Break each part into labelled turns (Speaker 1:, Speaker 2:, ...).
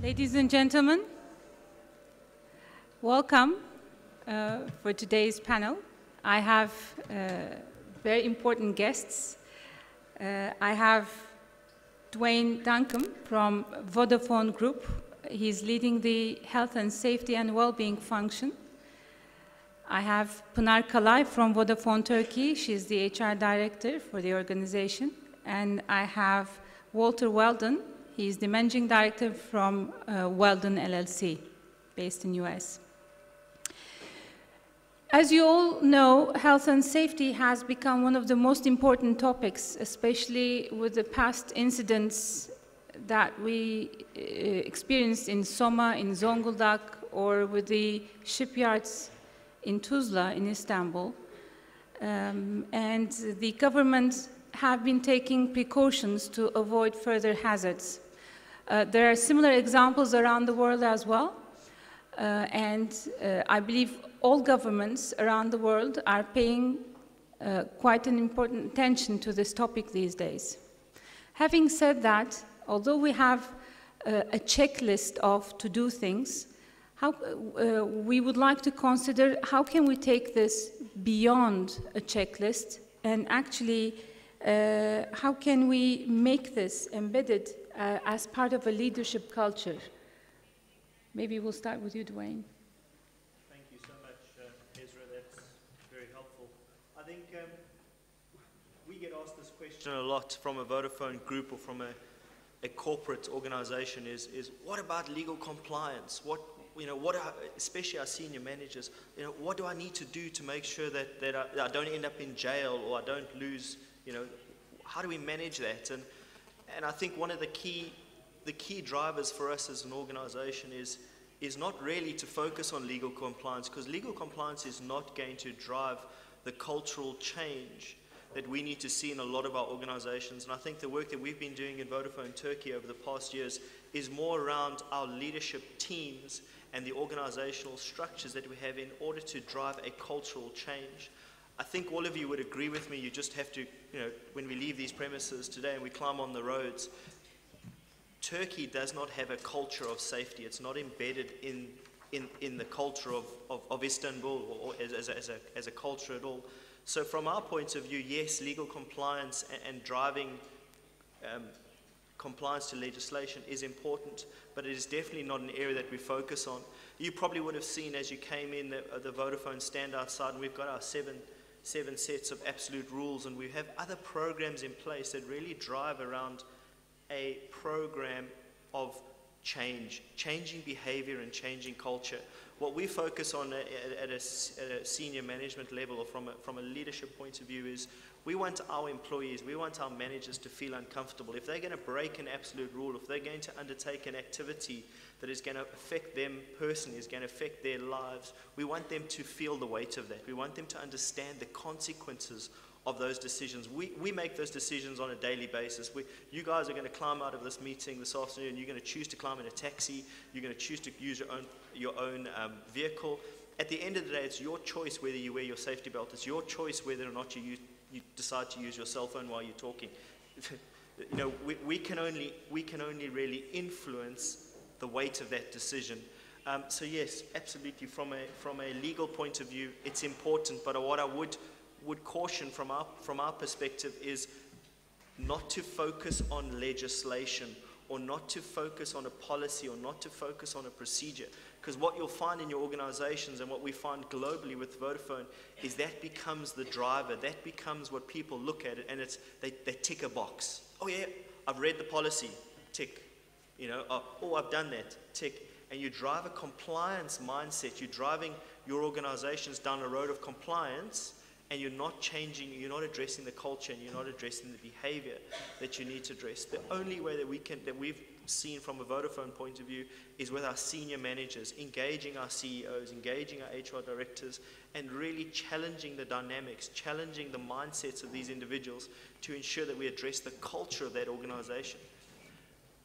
Speaker 1: Ladies and gentlemen, welcome for today's panel. I have very important guests. I have Dwayne Duncombe from Vodafone Group. He's leading the Health and Safety and Wellbeing function. I have Pınar Kalay from Vodafone Turkey. She's the HR director for the organization. And I have Walter Weldon. He's the managing director from Weldon LLC, based in US. As you all know, health and safety has become one of the most important topics, especially with the past incidents that we experienced in Soma, in Zonguldak, or with the shipyards in Tuzla, in Istanbul. And the government have been taking precautions to avoid further hazards. There are similar examples around the world as well. I believe all governments around the world are paying quite an important attention to this topic these days. Having said that, although we have a checklist of to-do things, we would like to consider how can we take this beyond a checklist and actually how can we make this embedded as part of a leadership culture. Maybe we'll start with you, Dwayne.
Speaker 2: Thank you so much, Ezra. That's very helpful. I think we get asked this question a lot from a Vodafone group or from a corporate organization is what about legal compliance? Especially our senior managers, what do I need to do to make sure that I don't end up in jail or I don't lose, how do we manage that? And I think one of the key drivers for us as an organization is not really to focus on legal compliance, because legal compliance is not going to drive the cultural change that we need to see in a lot of our organizations. And I think the work that we've been doing in Vodafone Turkey over the past years is more around our leadership teams and the organizational structures that we have in order to drive a cultural change. I think all of you would agree with me. You just have to, when we leave these premises today and we climb on the roads, Turkey does not have a culture of safety. It's not embedded in the culture of Istanbul or as a culture at all. So from our point of view, yes, legal compliance and driving compliance to legislation is important, but it is definitely not an area that we focus on. You probably would have seen as you came in the Vodafone stand outside, and we've got our seven sets of absolute rules, and we have other programs in place that really drive around a program of changing behavior and changing culture. What we focus on at a senior management level or from a leadership point of view is we want our employees, we want our managers to feel uncomfortable. If they're going to break an absolute rule, if they're going to undertake an activity that is going to affect them personally, is going to affect their lives, we want them to feel the weight of that. We want them to understand the consequences of those decisions. We make those decisions on a daily basis. You guys are going to climb out of this meeting this afternoon. You're going to choose to climb in a taxi. You're going to choose to use your own vehicle. At the end of the day, it's your choice whether you wear your safety belt. It's your choice whether or not you decide to use your cell phone while you're talking. We can only really influence the weight of that decision. So yes, absolutely. From a legal point of view, it's important. But what I would caution from our perspective is not to focus on legislation or not to focus on a policy or not to focus on a procedure, because what you'll find in your organizations and what we find globally with Vodafone is that becomes the driver, that becomes what people look at it, and they tick a box. Oh yeah, I've read the policy, tick. Oh, I've done that, tick. And you drive a compliance mindset, you're driving your organizations down a road of compliance, and you're not changing, you're not addressing the culture, and you're not addressing the behavior that you need to address. The only way that we've seen from a Vodafone point of view is with our senior managers, engaging our CEOs, engaging our HR directors, and really challenging the dynamics, challenging the mindsets of these individuals to ensure that we address the culture of that organization.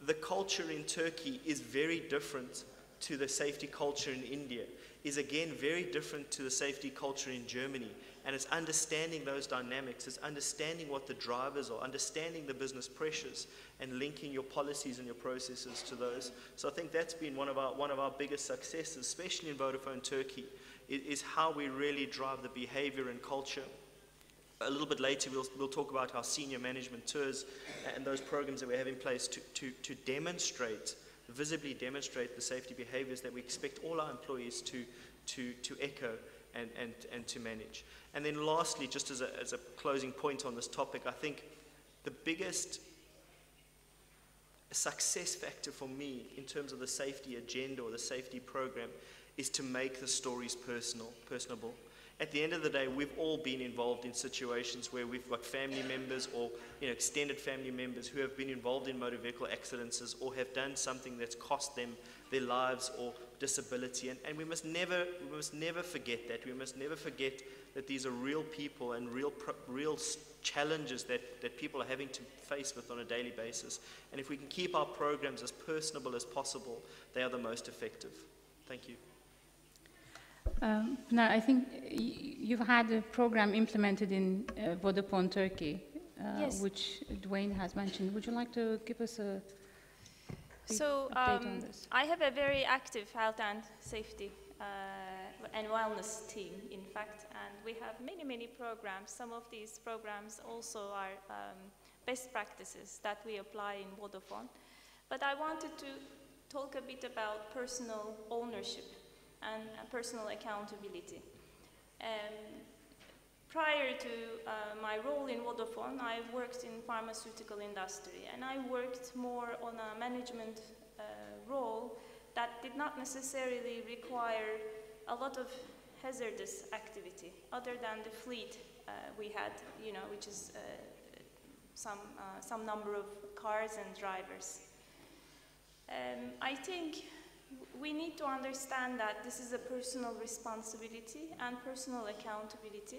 Speaker 2: The culture in Turkey is very different to the safety culture in India, is again very different to the safety culture in Germany, And it's understanding those dynamics, it's understanding what the drivers are, understanding the business pressures, and linking your policies and your processes to those. So I think that's been one of our biggest successes, especially in Vodafone Turkey, is how we really drive the behavior and culture. A little bit later, we'll talk about our senior management tours and those programs that we have in place to demonstrate, visibly demonstrate the safety behaviors that we expect all our employees to echo and to manage. And then lastly, just as a closing point on this topic, I think the biggest success factor for me in terms of the safety agenda or the safety program is to make the stories personable. At the end of the day, we've all been involved in situations where we've got family members or extended family members who have been involved in motor vehicle accidents or have done something that's cost them their lives or disability. And we must never forget that. We must never forget that these are real people and real challenges that people are having to face with on a daily basis. And if we can keep our programs as personable as possible, they are the most effective. Thank you.
Speaker 1: Now, I think you've had a program implemented in Vodafone Turkey,
Speaker 3: yes.
Speaker 1: which Dwayne has mentioned. Would you like to give us a update on this?
Speaker 3: I have a very active health and safety and wellness team, in fact, and we have many programs. Some of these programs also are best practices that we apply in Vodafone. But I wanted to talk a bit about personal ownership and personal accountability. Prior to my role in Vodafone, I worked in pharmaceutical industry, and I worked more on a management role that did not necessarily require a lot of hazardous activity, other than the fleet we had, which is some number of cars and drivers. I think we need to understand that this is a personal responsibility and personal accountability.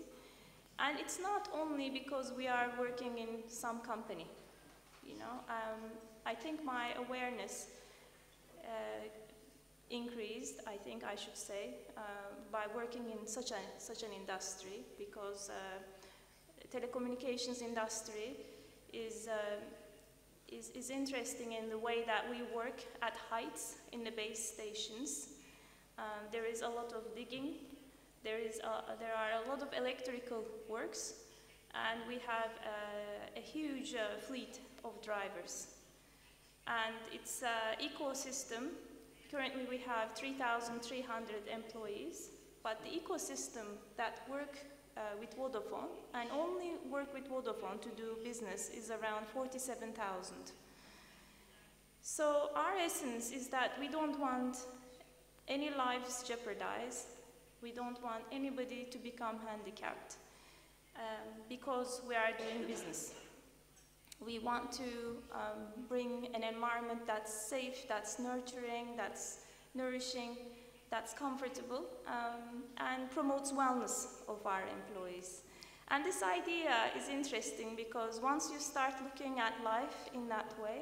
Speaker 3: And it's not only because we are working in some company. I think my awareness increased, I think I should say, by working in such an industry, because telecommunications industry is interesting in the way that we work at heights in the base stations. There is a lot of digging. There are a lot of electrical works, and we have a huge fleet of drivers. And it's an ecosystem. Currently, we have 3,300 employees, but the ecosystem that work with Vodafone, and only work with Vodafone to do business, is around 47,000. So our essence is that we don't want any lives jeopardized. We don't want anybody to become handicapped because we are doing business. We want to bring an environment that's safe, that's nurturing, that's nourishing, that's comfortable, and promotes wellness of our employees. And this idea is interesting because once you start looking at life in that way,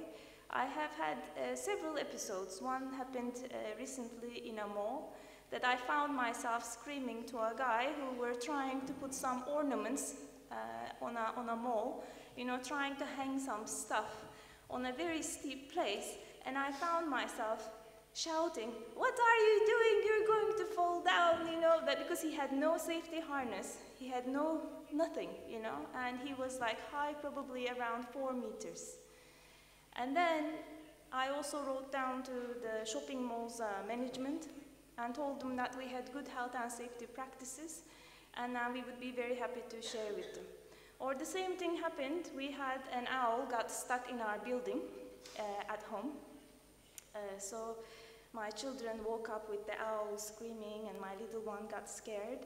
Speaker 3: I have had several episodes. One happened recently in a mall that I found myself screaming to a guy who were trying to put some ornaments on a mall, trying to hang some stuff on a very steep place, and I found myself shouting, "What are you doing? You're going to fall down," that because he had no safety harness, he had nothing, and he was like high, probably around 4 meters. And then I also wrote down to the shopping mall's management and told them that we had good health and safety practices, and we would be very happy to share with them. Or the same thing happened. We had an owl got stuck in our building at home. So my children woke up with the owl screaming, and my little one got scared.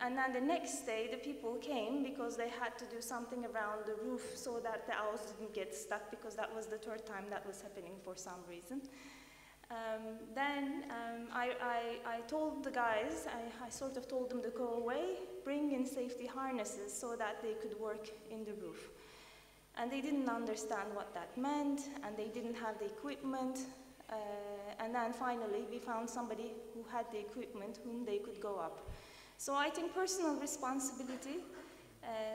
Speaker 3: And then the next day, the people came because they had to do something around the roof so that the owls didn't get stuck, because that was the third time that was happening for some reason. Then I told the guys, I sort of told them to go away, bring in safety harnesses so that they could work in the roof. And they didn't understand what that meant, and they didn't have the equipment. And then finally, we found somebody who had the equipment whom they could go up. So I think personal responsibility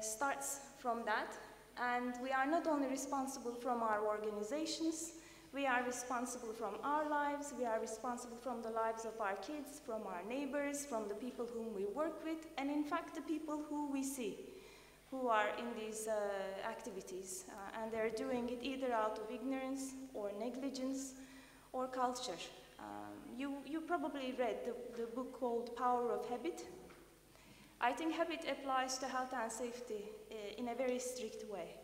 Speaker 3: starts from that, and we are not only responsible from our organizations, we are responsible from our lives, we are responsible from the lives of our kids, from our neighbors, from the people whom we work with, and in fact the people who we see, who are in these activities. And they're doing it either out of ignorance or negligence or culture. You probably read the book called Power of Habit. I think habit applies to health and safety in a very strict way.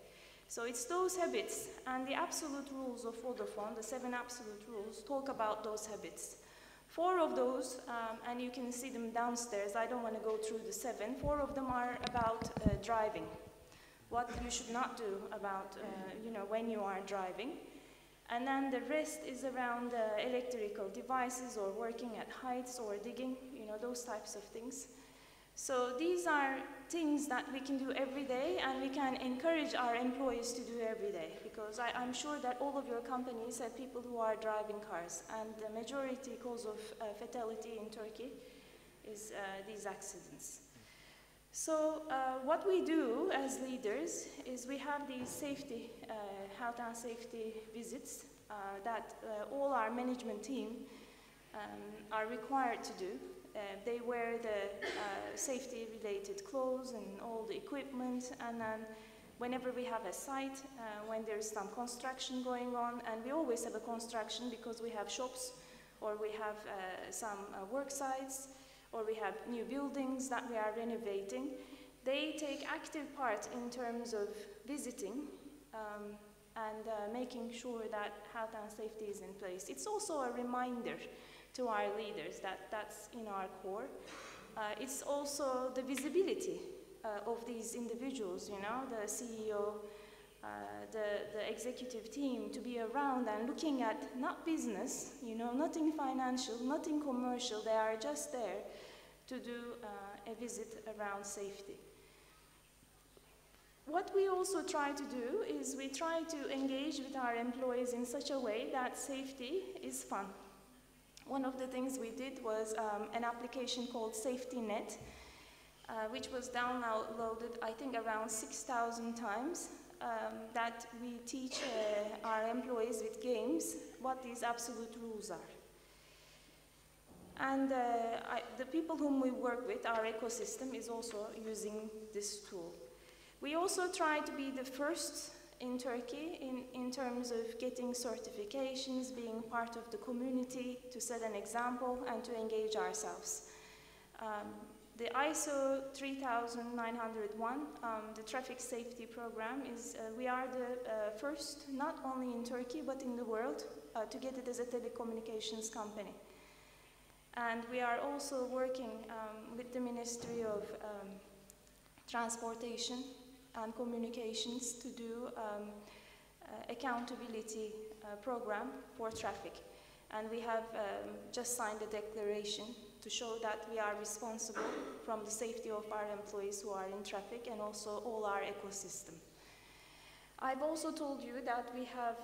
Speaker 3: So it's those habits, and the absolute rules of Vodafone, the 7 absolute rules, talk about those habits. 4 of those, and you can see them downstairs, I don't want to go through the 7, 4 of them are about driving. What you should not do about, when you are driving. And then the rest is around electrical devices or working at heights or digging, those types of things. So these are things that we can do every day, and we can encourage our employees to do every day, because I'm sure that all of your companies have people who are driving cars, and the majority cause of fatality in Turkey is these accidents. So what we do as leaders is we have these safety, health and safety visits that all our management team are required to do. They wear the safety-related clothes and all the equipment, and then whenever we have a site, when there's some construction going on, and we always have a construction because we have shops, or we have some work sites, or we have new buildings that we are renovating, they take active part in terms of visiting and making sure that health and safety is in place. It's also a reminder to our leaders that that's in our core. It's also the visibility of these individuals, the CEO, the executive team, to be around and looking at not business, nothing financial, nothing commercial. They are just there to do a visit around safety. What we also try to do is we try to engage with our employees in such a way that safety is fun. One of the things we did was an application called Safety Net, which was downloaded, I think, around 6,000 times, that we teach our employees with games what these absolute rules are. And the people whom we work with, our ecosystem, is also using this tool. We also try to be the first in Turkey in terms of getting certifications, being part of the community, to set an example and to engage ourselves. The ISO 30901, the traffic safety program, is we are the first, not only in Turkey but in the world, to get it as a telecommunications company. And we are also working with the Ministry of Transportation and Communications to do accountability program for traffic. And we have just signed a declaration to show that we are responsible from the safety of our employees who are in traffic and also all our ecosystem. I've also told you that we have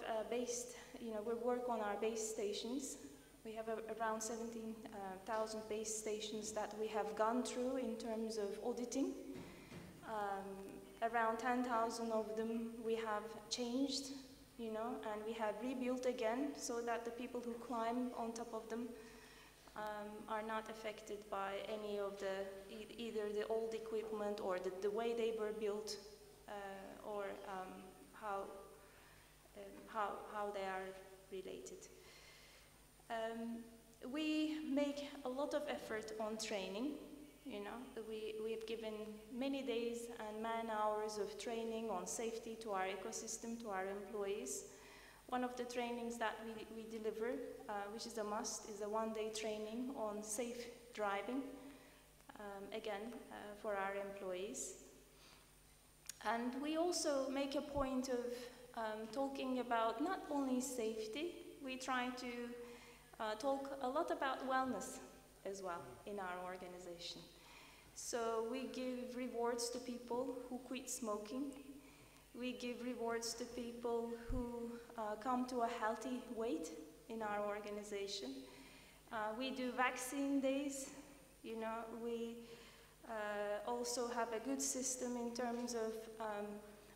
Speaker 3: we work on our base stations. We have around 17,000 base stations that we have gone through in terms of auditing. Around 10,000 of them we have changed, and we have rebuilt again so that the people who climb on top of them are not affected by any of either the old equipment or the way they were built, or how they are related. We make a lot of effort on training. We have given many days and man-hours of training on safety to our ecosystem, to our employees. One of the trainings that we deliver, which is a must, is a one-day training on safe driving, again, for our employees. And we also make a point of talking about not only safety, we try to talk a lot about wellness as well in our organization. So we give rewards to people who quit smoking. We give rewards to people who come to a healthy weight in our organization. We do vaccine days. We Also have a good system in terms of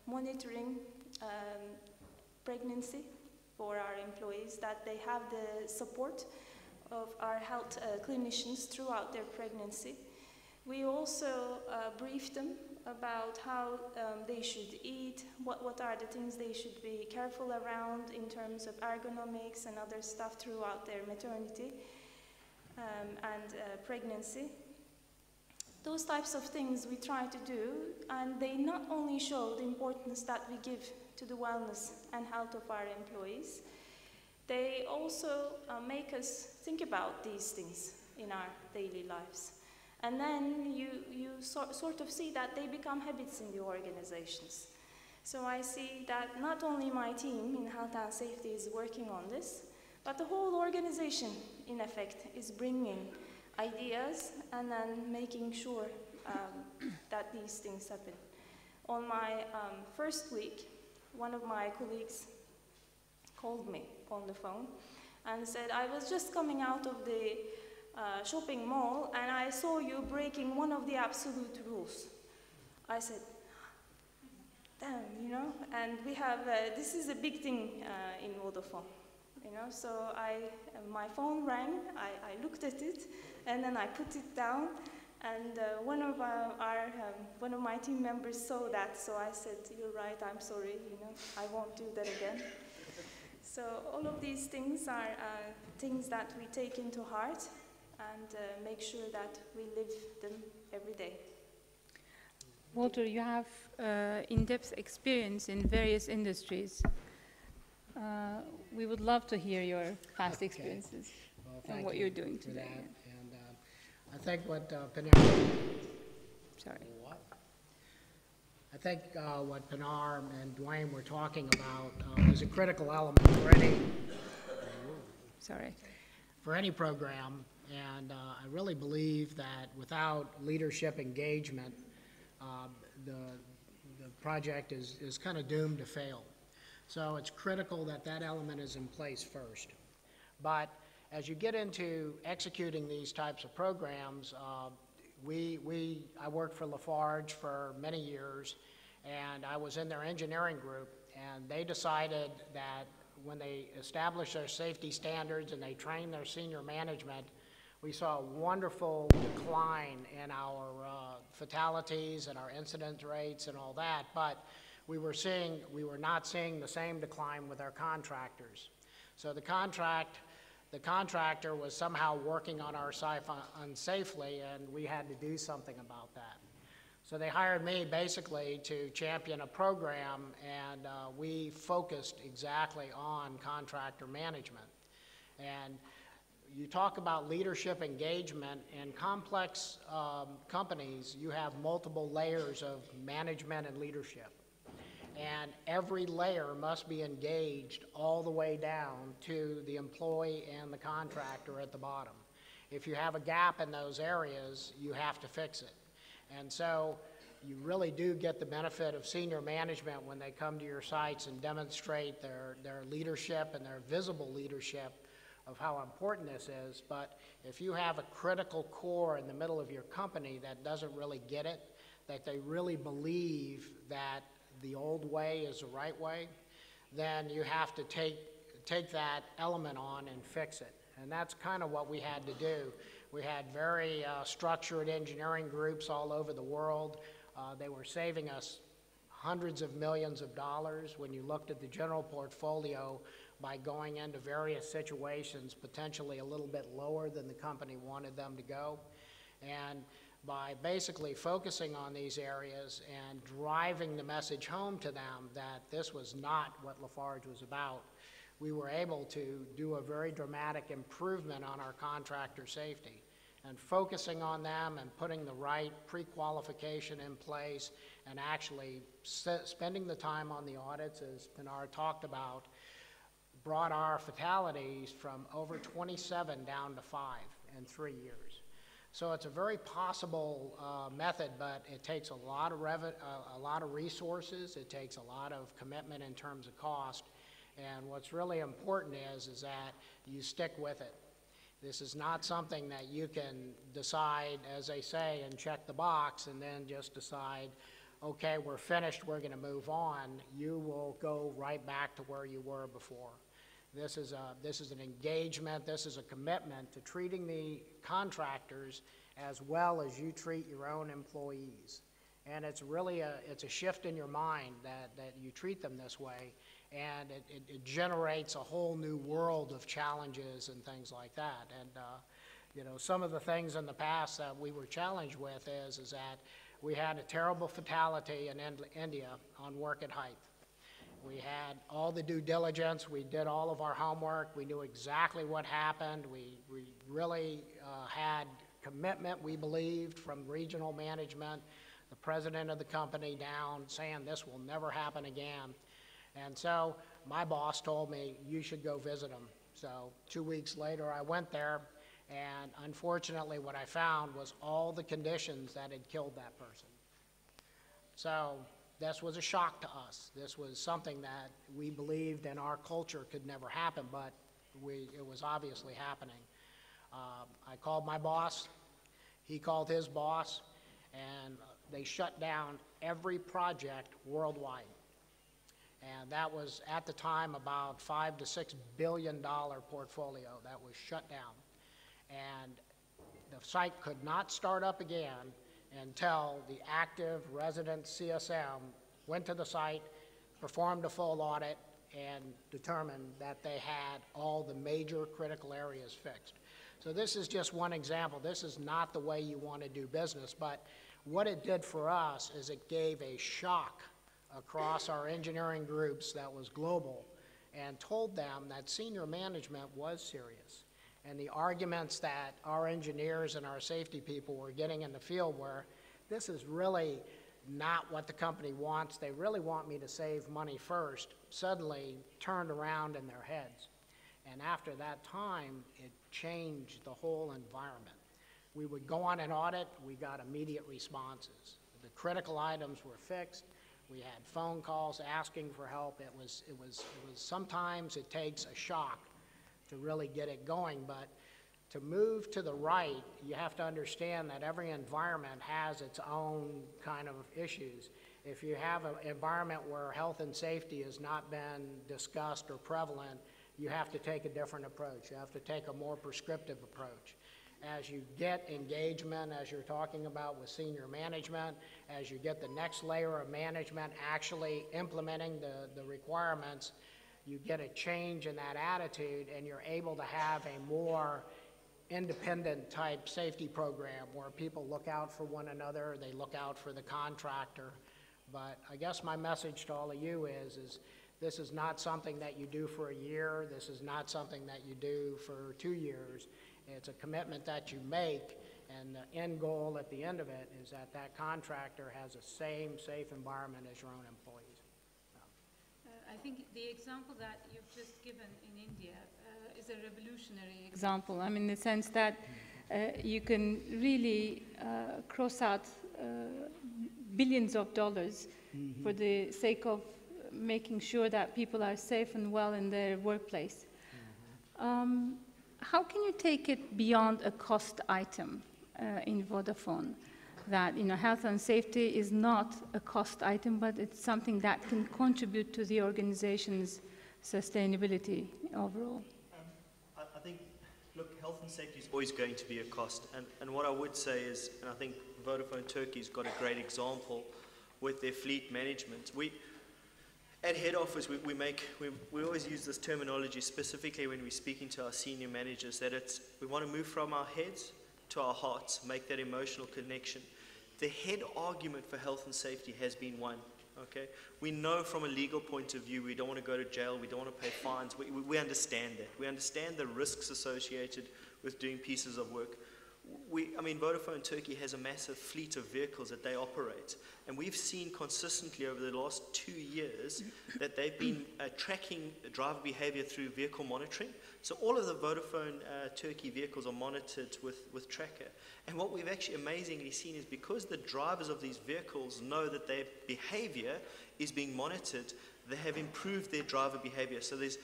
Speaker 3: monitoring pregnancy for our employees, that they have the support of our health clinicians throughout their pregnancy. We also briefed them about how they should eat, what are the things they should be careful around in terms of ergonomics and other stuff throughout their maternity and pregnancy. Those types of things we try to do, and they not only show the importance that we give to the wellness and health of our employees, they also make us think about these things in our daily lives. And then you sort of see that they become habits in the organizations. So I see that not only my team in health and safety is working on this, but the whole organization, in effect, is bringing ideas and then making sure that these things happen. On my first week, one of my colleagues called me on the phone and said, I was just coming out of the shopping mall and I saw you breaking one of the absolute rules. I said, damn, you know, and we have, this is a big thing in Vodafone, you know, so my phone rang, I looked at it, and then I put it down, and one of my team members saw that, so I said, you're right, I'm sorry, you know, I won't do that again. So all of these things are things that we take into heart and make sure that we live them every day.
Speaker 1: Walter, you have in-depth experience in various industries. We would love to hear your past experiences and what you're doing today.
Speaker 4: And I think what Pinar...
Speaker 1: Sorry.
Speaker 4: What? I think what Pinar and Dwayne were talking about is a critical element for any...
Speaker 1: Sorry.
Speaker 4: For any program, and I really believe that without leadership engagement, the project is kind of doomed to fail. So it's critical that that element is in place first. But as you get into executing these types of programs, I worked for Lafarge for many years, and I was in their engineering group, and they decided that when they established their safety standards and they trained their senior management, we saw a wonderful decline in our fatalities and our incident rates and all that, but we were not seeing the same decline with our contractors. So the contractor was somehow working on our site unsafely, and we had to do something about that. So they hired me basically to champion a program, and we focused exactly on contractor management. And you talk about leadership engagement. In complex companies, you have multiple layers of management and leadership. And every layer must be engaged all the way down to the employee and the contractor at the bottom. If you have a gap in those areas, you have to fix it. And so you really do get the benefit of senior management when they come to your sites and demonstrate their leadership and their visible leadership of how important this is. But if you have a critical core in the middle of your company that doesn't really get it, that they really believe that the old way is the right way, then you have to take that element on and fix it. And that's kind of what we had to do. We had very structured engineering groups all over the world. They were saving us hundreds of millions of dollars when you looked at the general portfolio by going into various situations potentially a little bit lower than the company wanted them to go. And by basically focusing on these areas and driving the message home to them that this was not what Lafarge was about, we were able to do a very dramatic improvement on our contractor safety. And focusing on them and putting the right pre-qualification in place and actually spending the time on the audits, as Pinar talked about, brought our fatalities from over 27 down to 5 in 3 years. So it's a very possible method, but it takes a lot of resources. It takes a lot of commitment in terms of cost. And what's really important is that you stick with it. This is not something that you can decide, as they say, and check the box and then just decide, okay, we're finished, we're going to move on. You will go right back to where you were before. This is an engagement, this is a commitment to treating the contractors as well as you treat your own employees. And it's really it's a shift in your mind that you treat them this way, and it generates a whole new world of challenges and things like that. And you know, some of the things in the past that we were challenged with is that we had a terrible fatality in India on work at height. We had all the due diligence, we did all of our homework, we knew exactly what happened, we really had commitment, we believed, from regional management, the president of the company down, saying this will never happen again. And so my boss told me, you should go visit them. So 2 weeks later I went there, and unfortunately what I found was all the conditions that had killed that person. So this was a shock to us. This was something that we believed in our culture could never happen, but it was obviously happening. I called my boss, he called his boss, and they shut down every project worldwide. And that was, at the time, about $5 to $6 billion portfolio that was shut down. And the site could not start up again until the active resident CSM went to the site, performed a full audit, and determined that they had all the major critical areas fixed. So this is just one example. This is not the way you want to do business, but what it did for us is it gave a shock across our engineering groups that was global, and told them that senior management was serious. And the arguments that our engineers and our safety people were getting in the field were, this is really not what the company wants, they really want me to save money first, suddenly turned around in their heads. And after that time, it changed the whole environment. We would go on an audit, we got immediate responses. The critical items were fixed, we had phone calls asking for help. It was sometimes it takes a shock to really get it going, but to move to the right, you have to understand that every environment has its own kind of issues. If you have an environment where health and safety has not been discussed or prevalent, you have to take a different approach. You have to take a more prescriptive approach. As you get engagement, as you're talking about with senior management, as you get the next layer of management actually implementing the requirements, you get a change in that attitude, and you're able to have a more independent type safety program where people look out for one another, they look out for the contractor. But I guess my message to all of you is this is not something that you do for a year, this is not something that you do for 2 years. It's a commitment that you make, and the end goal at the end of it is that that contractor has the same safe environment as your own employees.
Speaker 1: I think the example that you've just given in India is a revolutionary example. I mean, in the sense that you can really cross out billions of dollars for the sake of making sure that people are safe and well in their workplace. How can you take it beyond a cost item in Vodafone? That, you know, health and safety is not a cost item, but it's something that can contribute to the organization's sustainability overall.
Speaker 2: I think, look, health and safety is always going to be a cost. And what I would say is, and I think Vodafone Turkey's got a great example with their fleet management. At head office, we always use this terminology specifically when we're speaking to our senior managers, that we want to move from our heads to our hearts, make that emotional connection. The head argument for health and safety has been won, okay? We know from a legal point of view we don't want to go to jail, we don't want to pay fines, we understand that. We understand the risks associated with doing pieces of work. I mean, Vodafone Turkey has a massive fleet of vehicles that they operate, and we've seen consistently over the last 2 years that they've been tracking driver behavior through vehicle monitoring. So all of the Vodafone Turkey vehicles are monitored with tracker. And what we've actually amazingly seen is because the drivers of these vehicles know that their behavior is being monitored, they have improved their driver behavior. So there's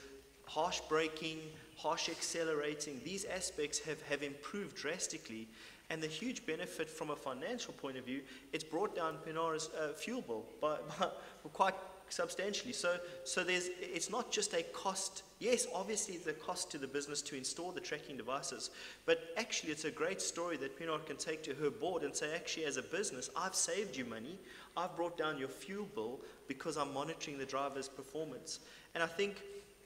Speaker 2: harsh braking, harsh accelerating, these aspects have improved drastically. And the huge benefit from a financial point of view, it's brought down Panara's fuel bill by quite substantially. So it's not just a cost. Yes, obviously it's a cost to the business to install the tracking devices, but actually it's a great story that Pinar can take to her board and say, actually as a business, I've saved you money, I've brought down your fuel bill because I'm monitoring the driver's performance. And I think,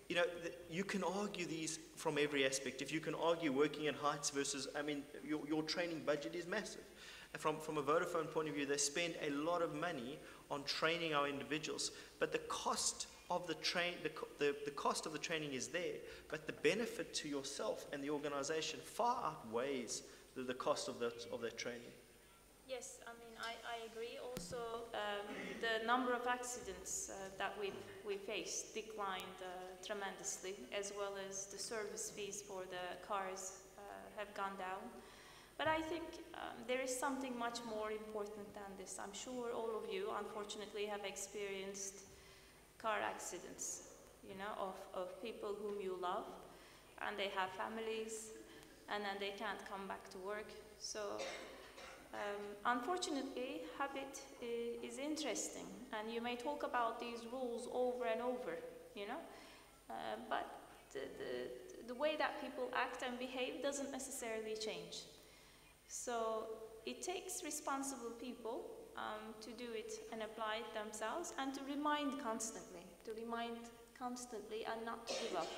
Speaker 2: you know, you can argue these from every aspect. If you can argue working at heights versus, I mean, your training budget is massive. And from a Vodafone point of view, they spend a lot of money on training our individuals, but the cost of the cost of the training is there, but the benefit to yourself and the organization far outweighs the cost of that training.
Speaker 3: Yes, I mean, I agree. Also, the number of accidents that we faced declined tremendously, as well as the service fees for the cars have gone down. But I think there is something much more important than this. I'm sure all of you, unfortunately, have experienced car accidents, you know, of people whom you love, and they have families, and then they can't come back to work. So, unfortunately, habit is interesting, and you may talk about these rules over and over, you know, but the way that people act and behave doesn't necessarily change. So it takes responsible people to do it and apply it themselves, and to remind constantly and not to give up.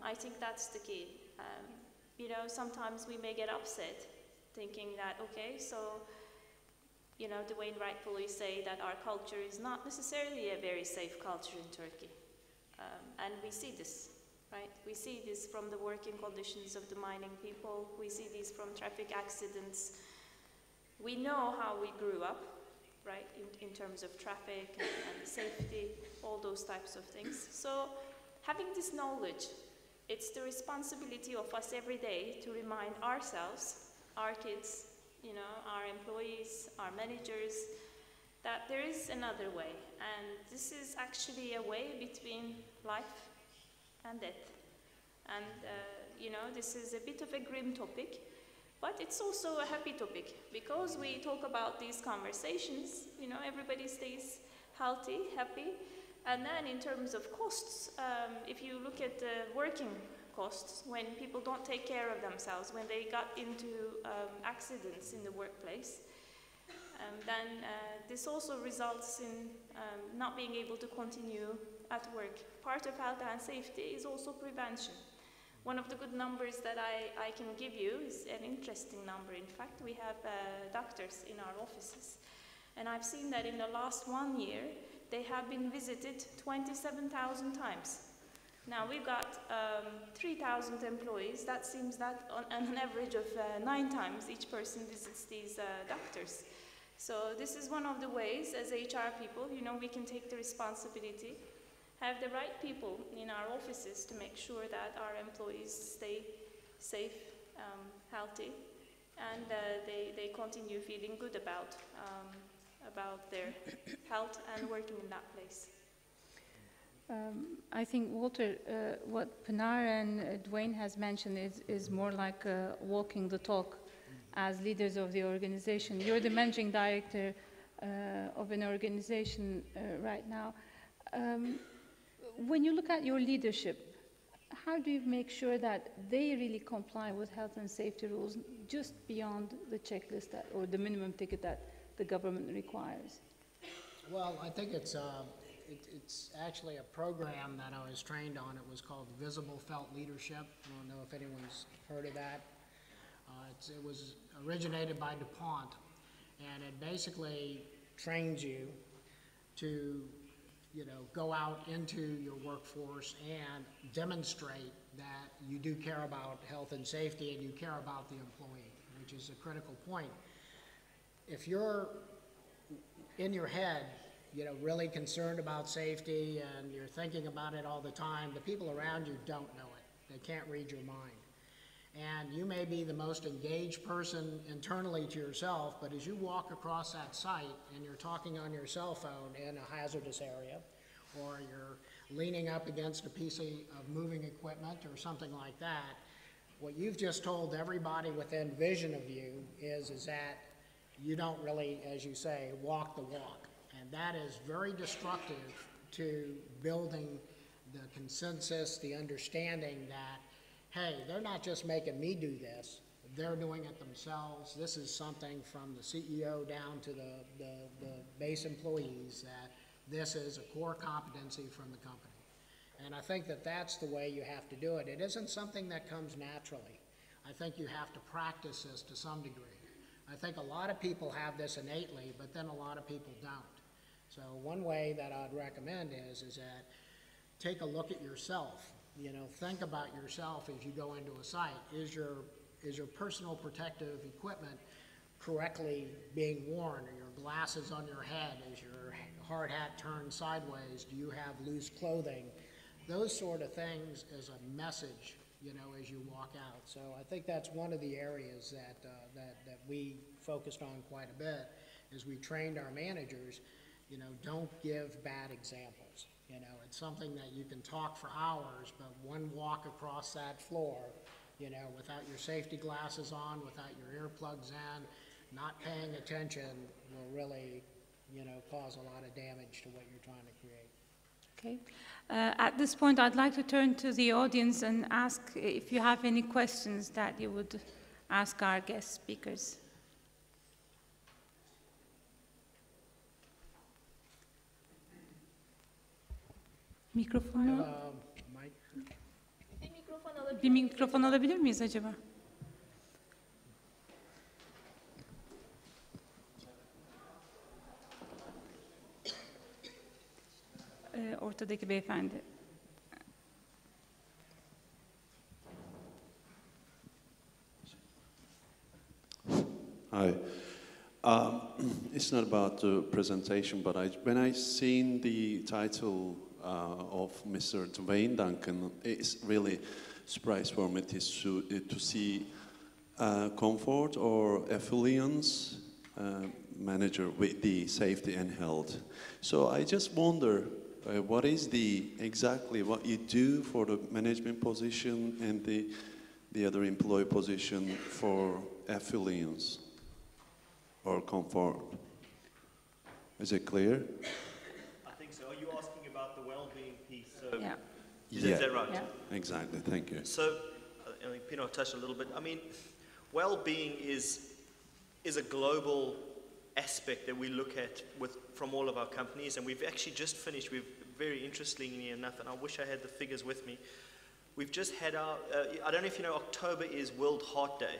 Speaker 3: I think that's the key. You know, sometimes we may get upset thinking that, okay, so, you know, Dwayne rightfully say that our culture is not necessarily a very safe culture in Turkey. And we see this. Right? We see this from the working conditions of the mining people. We see this from traffic accidents. We know how we grew up, right, in terms of traffic and safety, all those types of things. So having this knowledge, it's the responsibility of us every day to remind ourselves, our kids, you know, our employees, our managers, that there is another way. And this is actually a way between life and death. And, you know, this is a bit of a grim topic, but it's also a happy topic, because we talk about these conversations, you know, everybody stays healthy, happy, and then in terms of costs, if you look at the working costs, when people don't take care of themselves, when they got into accidents in the workplace, then this also results in not being able to continue at work. Part of health and safety is also prevention. One of the good numbers that I can give you is an interesting number. In fact, we have doctors in our offices, and I've seen that in the last 1 year, they have been visited 27,000 times. Now, we've got 3,000 employees. That seems that on an average of 9 times each person visits these doctors. So this is one of the ways, as HR people, you know, we can take the responsibility, have the right people in our offices to make sure that our employees stay safe, healthy, and they continue feeling good about their health and working in that place.
Speaker 1: I think, Walter, what Pinar and Dwayne has mentioned is more like walking the talk as leaders of the organization. You're the managing director of an organization right now. When you look at your leadership, how do you make sure that they really comply with health and safety rules just beyond the checklist or the minimum ticket that the government requires?
Speaker 4: Well, I think it's actually a program that I was trained on. It was called Visible Felt Leadership. I don't know if anyone's heard of that. It was originated by DuPont, and it basically trains you to, you know, go out into your workforce and demonstrate that you do care about health and safety and you care about the employee, which is a critical point. If you're in your head, you know, really concerned about safety and you're thinking about it all the time, the people around you don't know it. They can't read your mind. And you may be the most engaged person internally to yourself, but as you walk across that site and you're talking on your cell phone in a hazardous area, or you're leaning up against a piece of moving equipment or something like that. What you've just told everybody within vision of you is that you don't really, as you say, walk the walk. And that is very destructive to building the consensus, the understanding that, hey, they're not just making me do this, they're doing it themselves. This is something from the CEO down to the base employees, that this is a core competency from the company. And I think that that's the way you have to do it. It isn't something that comes naturally. I think you have to practice this to some degree. I think a lot of people have this innately, but then a lot of people don't. So one way that I'd recommend is that take a look at yourself. You know, think about yourself as you go into a site. Is your personal protective equipment correctly being worn? Are your glasses on your head? Is your hard hat turned sideways? Do you have loose clothing? Those sort of things as a message, you know, as you walk out. So I think that's one of the areas that we focused on quite a bit, is we trained our managers, you know, don't give bad examples. You know, it's something that you can talk for hours, but one walk across that floor, you know, without your safety glasses on, without your earplugs in, not paying attention will really, you know, cause a lot of damage to what you're trying to create.
Speaker 1: Okay. At this point, I'd like to turn to the audience and ask if you have any questions that you would ask our guest speakers. Mikrofonu, bir mikrofon alabilir miyiz acaba? Ortadaki beyefendi.
Speaker 5: Hi. It's not about the presentation, but when I seen the title of Mr. Dwayne Duncan, it's really surprise for me to see comfort or affiliates manager with the safety and health. So I just wonder, what is exactly what you do for the management position and the other employee position for affiliates or comfort? Is it clear?
Speaker 2: I think so. Are you asking about the well-being piece? So
Speaker 1: Yeah.
Speaker 2: Is that right?
Speaker 1: Yeah.
Speaker 5: Exactly, thank you.
Speaker 2: So, I think Pino touched a little bit. I mean, well-being is a global aspect that we look at from all of our companies, and we've actually just finished, very interestingly enough, and I wish I had the figures with me, we've just had our, I don't know if you know, October is World Heart Day.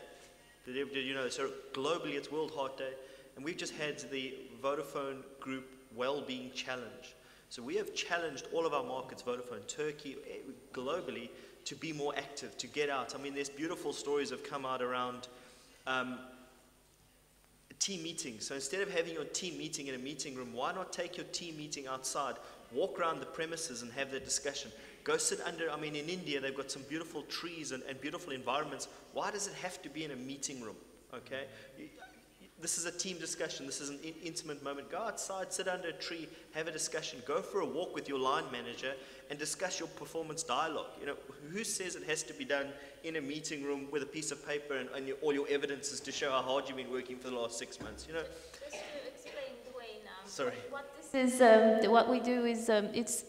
Speaker 2: Did you know? So globally it's World Heart Day, and we've just had the Vodafone Group Wellbeing Challenge. So we have challenged all of our markets, Vodafone, Turkey, globally, to be more active, to get out. I mean, there's beautiful stories have come out around team meetings. So instead of having your team meeting in a meeting room, why not take your team meeting outside, walk around the premises and have that discussion? Go sit under, I mean, in India, they've got some beautiful trees and beautiful environments. Why does it have to be in a meeting room, okay? This is a team discussion. This is an intimate moment. Go outside, sit under a tree, have a discussion. Go for a walk with your line manager and discuss your performance dialogue. You know, who says it has to be done in a meeting room with a piece of paper and all your evidence is to show how hard you've been working for the last 6 months, you know?
Speaker 3: Just to explain, Dwayne,
Speaker 2: Sorry.
Speaker 3: what this is, what we do is, it's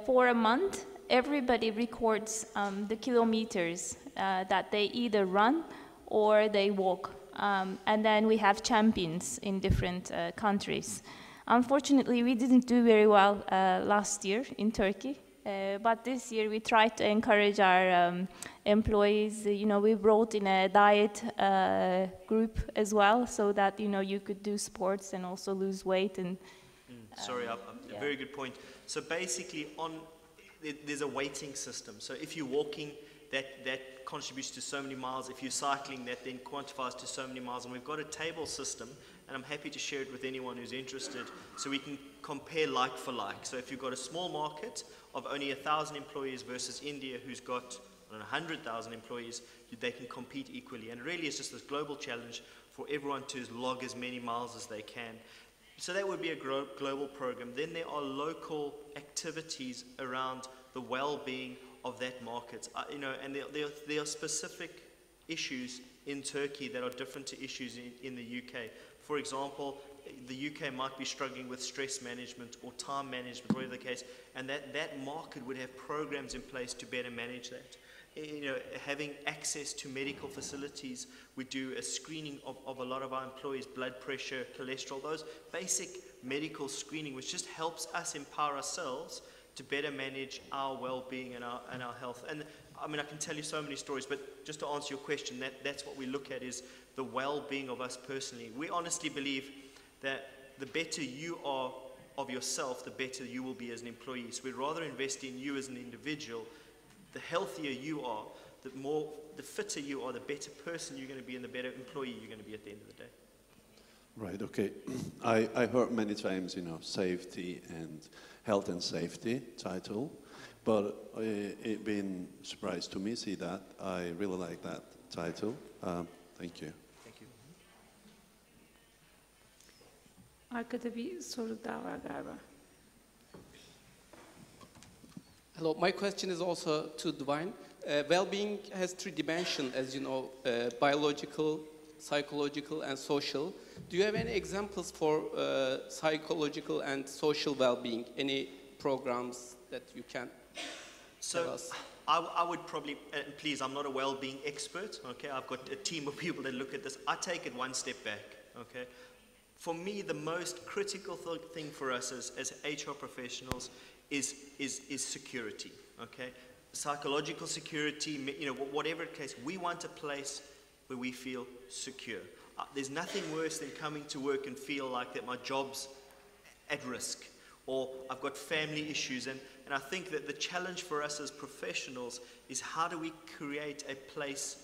Speaker 3: for a month, everybody records the kilometers that they either run or they walk. And then we have champions in different countries. Unfortunately, we didn't do very well last year in Turkey, but this year we tried to encourage our employees. You know, we brought in a diet group as well, so that, you know, you could do sports and also lose weight. And
Speaker 2: Sorry, a very good point. So basically, there's a weighting system. So if you're walking, that contributes to so many miles. If you're cycling, that then quantifies to so many miles. And we've got a table system, and I'm happy to share it with anyone who's interested, so we can compare like for like. So if you've got a small market of only 1,000 employees versus India, who's got 100,000 employees, they can compete equally. And really, it's just this global challenge for everyone to log as many miles as they can. So that would be a global program. Then there are local activities around the well-being of that market. And there are specific issues in Turkey that are different to issues in the UK. For example, the UK might be struggling with stress management or time management, whatever the case, and that market would have programs in place to better manage that. Having access to medical facilities, we do a screening of a lot of our employees, blood pressure, cholesterol, those basic medical screening, which just helps us empower ourselves to better manage our well-being and our health. And I mean, I can tell you so many stories, but just to answer your question, that's what we look at, is the well-being of us personally. We honestly believe that the better you are of yourself, the better you will be as an employee. So we'd rather invest in you as an individual. The healthier you are, the fitter you are, the better person you're going to be and the better employee you're going to be at the end of the day.
Speaker 5: Right, okay. I heard many times, safety and health and safety title, but it been surprised to me see that. I really like that title. Thank you.
Speaker 2: Thank you.
Speaker 1: Arkada bir soru daha var galiba.
Speaker 6: Hello, my question is also to Dwayne. Well-being has three dimensions, as you know, biological, psychological, and social. Do you have any examples for psychological and social well-being? Any programs that you can tell us?
Speaker 2: I would probably, and please, I'm not a well-being expert, okay? I've got a team of people that look at this. I take it one step back, okay? For me, the most critical thing for us as HR professionals is security, okay? Psychological security, whatever the case, we want a place where we feel secure. There's nothing worse than coming to work and feel like that my job's at risk, or I've got family issues, and I think that the challenge for us as professionals is how do we create a place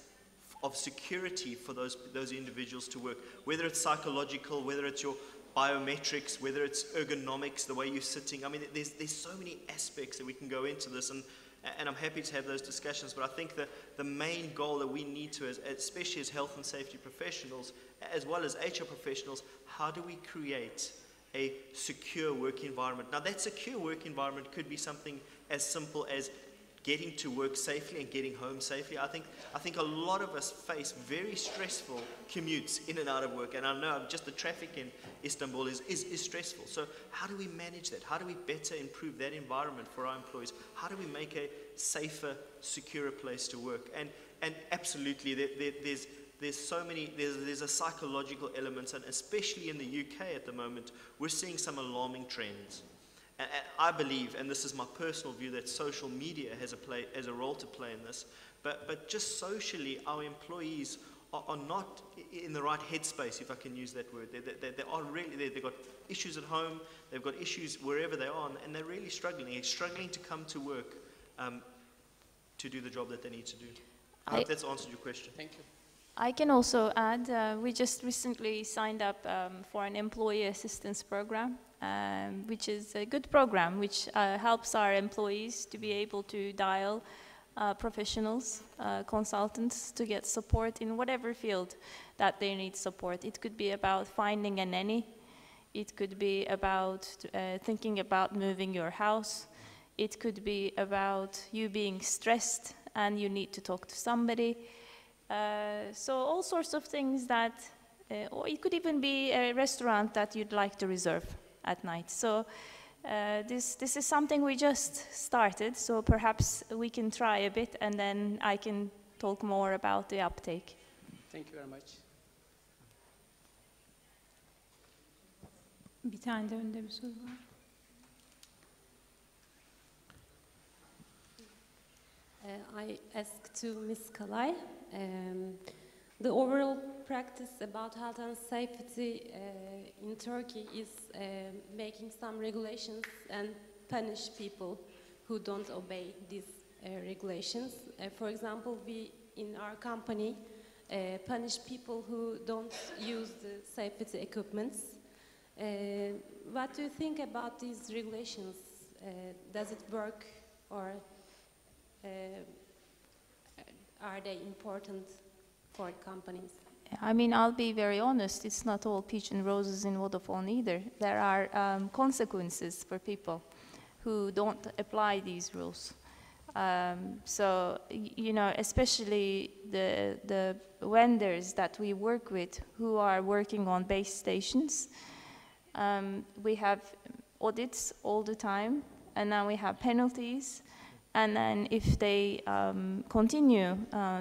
Speaker 2: of security for those individuals to work, whether it's psychological, whether it's your biometrics, whether it's ergonomics, the way you're sitting. I mean, there's so many aspects that we can go into this, and I'm happy to have those discussions, but I think that the main goal that we need to, especially as health and safety professionals, as well as HR professionals, how do we create a secure work environment? Now, that secure work environment could be something as simple as getting to work safely and getting home safely. I think a lot of us face very stressful commutes in and out of work, and I know just the traffic in Istanbul is stressful. So how do we manage that? How do we better improve that environment for our employees? How do we make a safer, securer place to work? And absolutely, there's a psychological element, and especially in the UK at the moment, we're seeing some alarming trends. And I believe, and this is my personal view, that social media has a role to play in this, but just socially, our employees are not in the right headspace, if I can use that word. They've got issues at home, they've got issues wherever they are, and they're really struggling. They're struggling to come to work to do the job that they need to do. I hope that's answered your question.
Speaker 6: Thank you.
Speaker 3: I can also add, we just recently signed up for an employee assistance program, which is a good program, which helps our employees to be able to dial professionals, consultants, to get support in whatever field that they need support. It could be about finding a nanny. It could be about thinking about moving your house. It could be about you being stressed and you need to talk to somebody. So all sorts of things that, or it could even be a restaurant that you'd like to reserve at night. So this is something we just started, so perhaps we can try a bit and then I can talk more about the uptake.
Speaker 6: Thank you very much.
Speaker 1: Bir tane de önde bir soru var.
Speaker 7: I asked to Ms. Kalay, the overall practice about health and safety in Turkey is making some regulations and punish people who don't obey these regulations. For example, we in our company punish people who don't use the safety equipments. What do you think about these regulations? Does it work, or are they important for companies?
Speaker 3: I mean, I'll be very honest, it's not all peach and roses in Vodafone either. There are consequences for people who don't apply these rules. So, you know, especially the vendors that we work with who are working on base stations, we have audits all the time, and now we have penalties. And then if they continue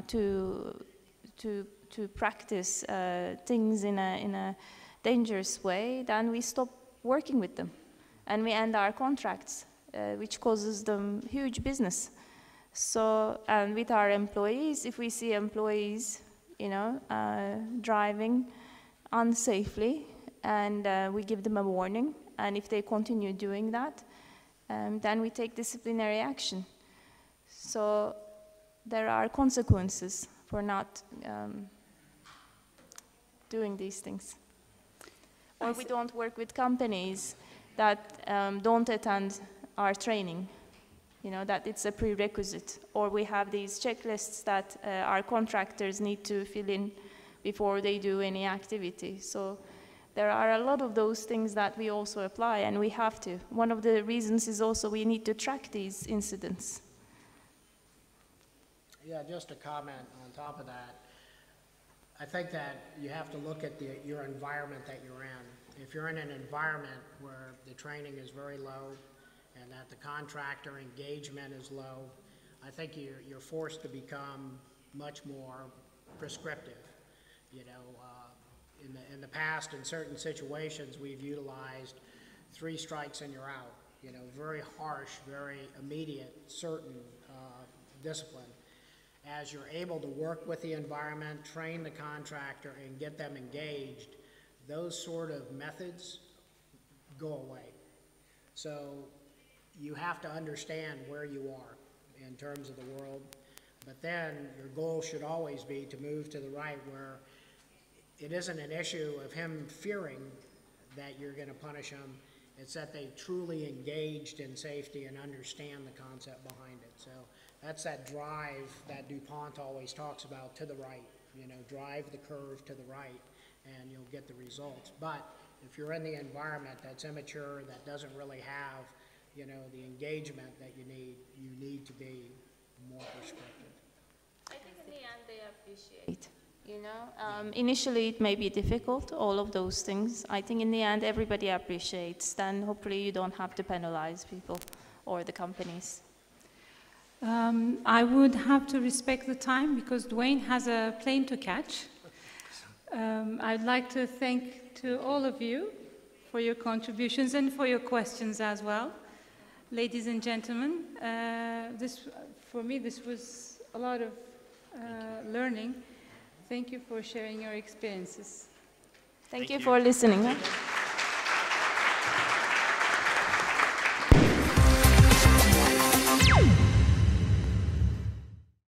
Speaker 3: to practice things in a dangerous way, then we stop working with them, and we end our contracts, which causes them huge business. So, and with our employees, if we see employees, you know, driving unsafely, and we give them a warning, and if they continue doing that, then we take disciplinary action. So there are consequences for not doing these things. Or we don't work with companies that don't attend our training, you know, that it's a prerequisite. Or we have these checklists that our contractors need to fill in before they do any activity. So there are a lot of those things that we also apply, and we have to. One of the reasons is also we need to track these incidents.
Speaker 4: Yeah, just a comment on top of that. I think that you have to look at your environment that you're in. If you're in an environment where the training is very low and that the contractor engagement is low, I think you're forced to become much more prescriptive. You know, in the past, in certain situations, we've utilized 3 strikes and you're out. You know, very harsh, very immediate, certain discipline. As you're able to work with the environment, train the contractor, and get them engaged, those sort of methods go away. So you have to understand where you are in terms of the world, but then your goal should always be to move to the right, where it isn't an issue of him fearing that you're going to punish him. It's that they truly engaged in safety and understand the concept behind it. So that's that drive that DuPont always talks about, to the right. You know, drive the curve to the right and you'll get the results. But if you're in the environment that's immature, that doesn't really have, you know, the engagement that you need to be more prescriptive.
Speaker 3: I think in the end they appreciate. You know, initially it may be difficult, all of those things. I think in the end everybody appreciates. Then hopefully you don't have to penalize people or the companies.
Speaker 1: I would have to respect the time because Dwayne has a plane to catch. I'd like to thank to all of you for your contributions and for your questions as well. Ladies and gentlemen, for me this was a lot of learning. Thank you for sharing your experiences.
Speaker 3: Thank you for listening.